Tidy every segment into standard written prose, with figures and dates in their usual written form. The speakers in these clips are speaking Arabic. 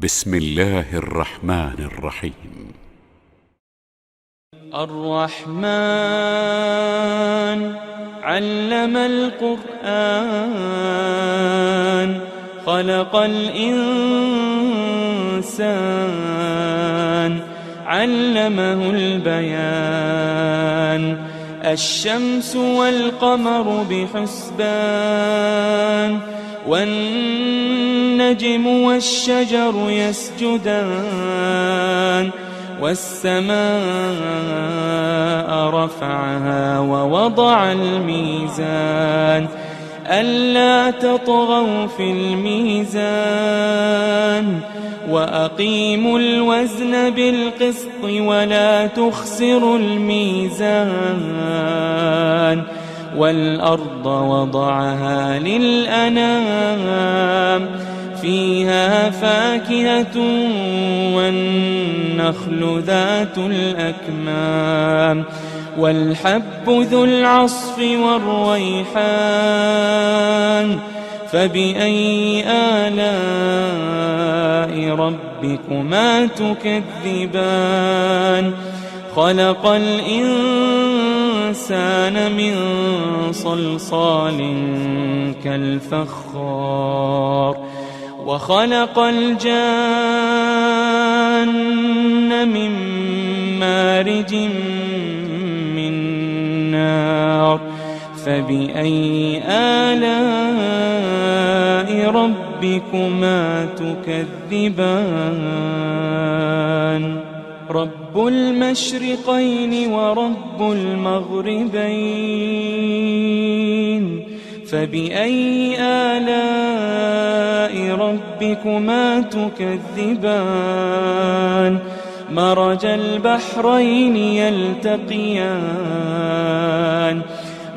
بسم الله الرحمن الرحيم. الرحمن علم القرآن خلق الإنسان علمه البيان الشمس والقمر بحسبان والنجم والشجر يسجدان والسماء رفعها ووضع الميزان ألا تطغوا في الميزان وأقيموا الوزن بالقسط ولا تخسروا الميزان والأرض وضعها للأنام فيها فاكهة والنخل ذات الأكمام والحب ذو العصف والريحان فبأي آلاء ربكما تكذبان خلق الإنسان من صلصال كالفخار وخلق الجان من مارج من نار فبأي آلاء ربكما تكذبان رب المشرقين ورب المغربين فبأي آلاء ربكما تكذبان مرج البحرين يلتقيان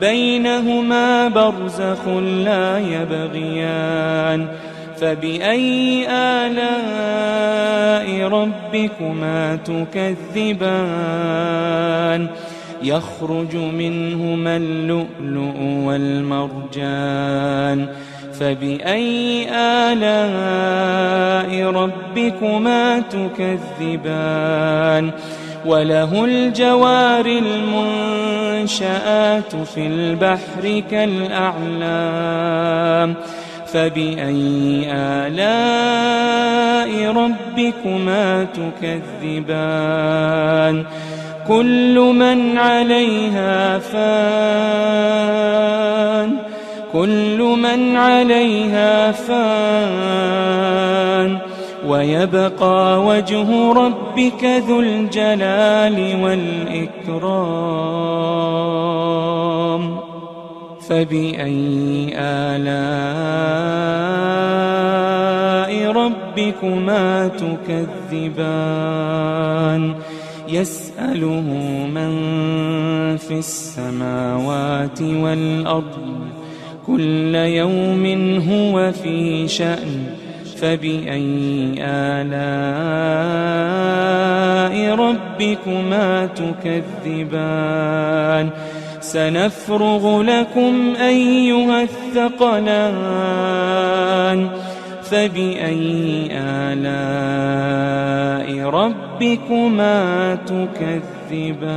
بينهما برزخ لا يبغيان فبأي آلاء ربكما تكذبان يخرج منهما اللؤلؤ والمرجان فبأي آلاء ربكما تكذبان وله الجوار المنشآت في البحر كالأعلام فبأي آلاء ربكما تكذبان كل من عليها فان كل من عليها فان ويبقى وجه ربك ذو الجلال والإكرام فبأي آلاء ربكما تكذبان يسأله من في السماوات والأرض كل يوم هو في شأن فبأي آلاء ربكما تكذبان سنفرغ لكم أيها الثقلان فبأي آلاء ربكما تكذبان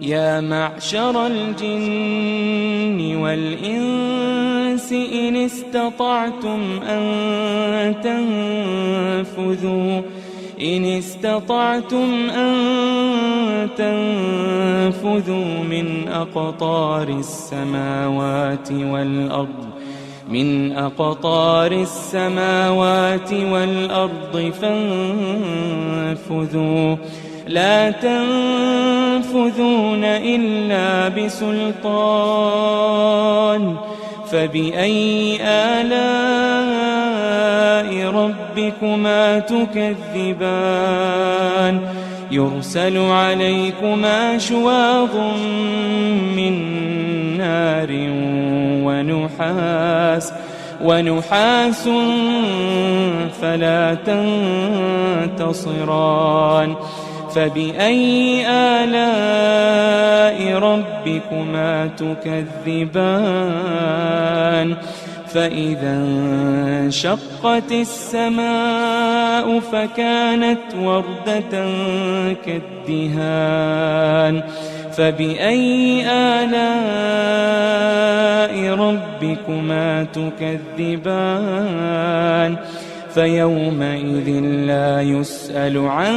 يا معشر الجن والإنس إن استطعتم أن تنفذوا من أقطار السماوات والأرض فانفذوا لا تنفذون إلا بسلطان فبأي آلاء ربكما تكذبان يرسل عليكما شواظ من نار ونحاس فلا تنتصران فبأي آلاء ربكما تكذبان فإذا انشقت السماء فكانت وردة كالدهان فبأي آلاء ربكما تكذبان فيومئذ لا يسأل عن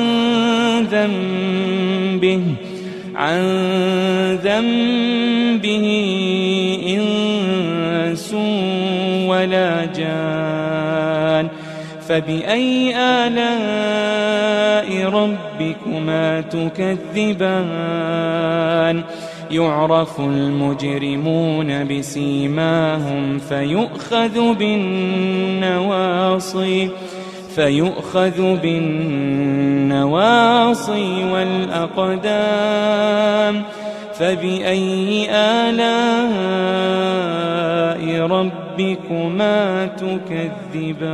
ذنبه إنس ولا جان فبأي آلاء ربكما تكذبان يعرف المجرمون بسيماهم فيؤخذ بالنواصي والأقدام فبأي آلاء ربكما تكذبان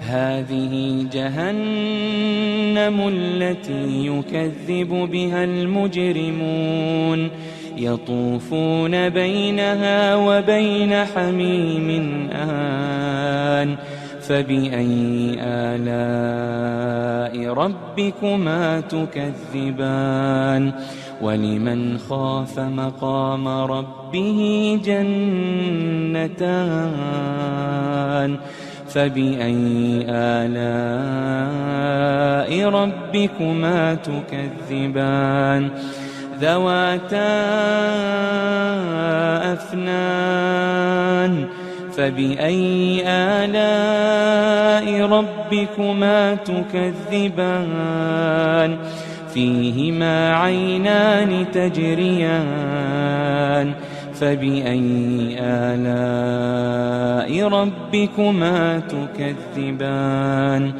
هذه جهنم التي يكذب بها المجرمون يطوفون بينها وبين حميم آن فبأي آلاء ربكما تكذبان ولمن خاف مقام ربه جنتان فبأي آلاء ربكما تكذبان ذواتا أفنان فبأي آلاء ربكما تكذبان فيهما عينان تجريان فبأي آلاء ربكما تكذبان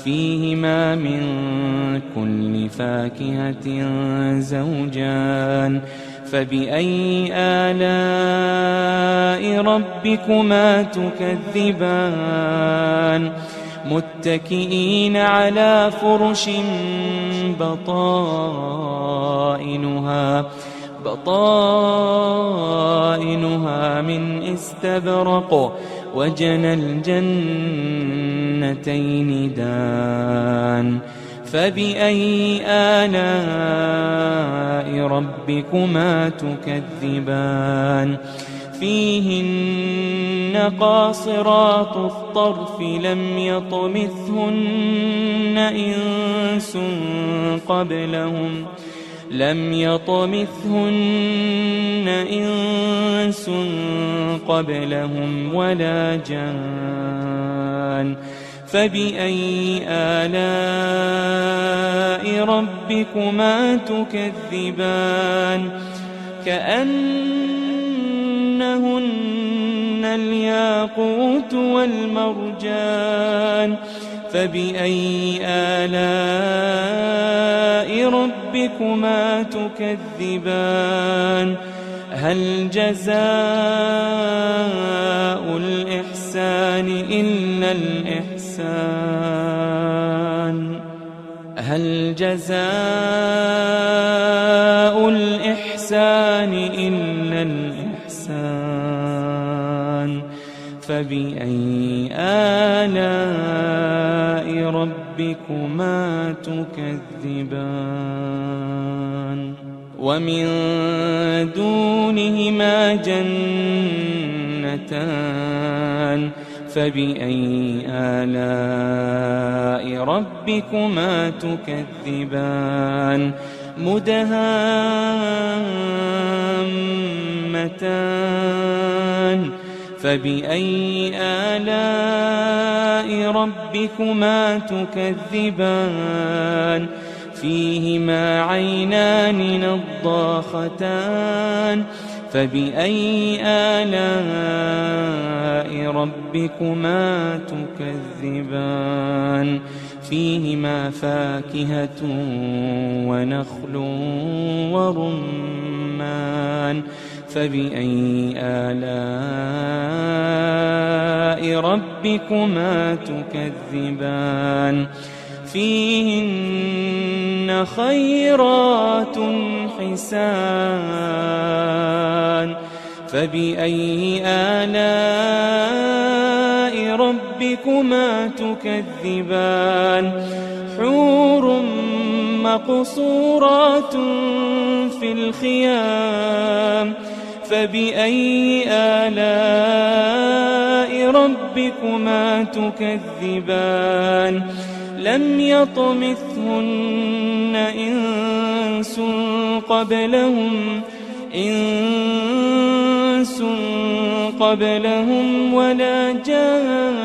فيهما من كل فاكهة زوجان فبأي آلاء ربكما تكذبان متكئين على فرش بطائنها من استبرق وجنى الجنتين دان فبأي آلاء ربكما تكذبان فيهن قاصرات الطرف لم يطمثهن إنس قبلهم ولا جان فبأي آلاء ربكما تكذبان كأنهن الياقوت والمرجان فبأي آلاء ربكما تكذبان هل جزاء الإحسان إلا الإحسان هل جزاء الإحسان إلا الإحسان فبأي آلاء ربكما تكذبان ومن دونهما جنتان فبأي آلاء ربكما تكذبان مدهامتان فبأي آلاء ربكما تكذبان فيهما عينان نضاختان فبأي آلاء ربكما تكذبان فيهما فاكهة ونخل ورمان فبأي آلاء ربكما تكذبان فيهن خيرات حسان فبأي آلاء ربكما تكذبان حور مقصورات في الخيام فبأي آلاء ربكما تكذبان لم يطمثهن إنس قبلهم ولا جان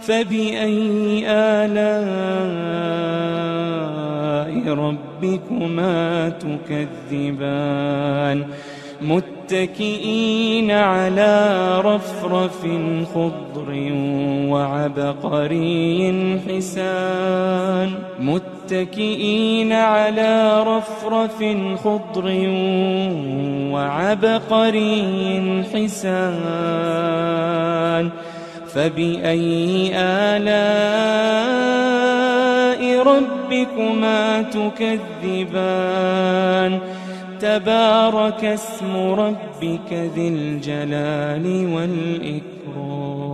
فبأي آلاء ربكما تكذبان متكئين على رفرف خضر وعبقري حسان متكئين على رفرف خضر وعبقري حسان فبأي آلاء ربكما تكذبان تبارك اسم ربك ذي الجلال والإكرام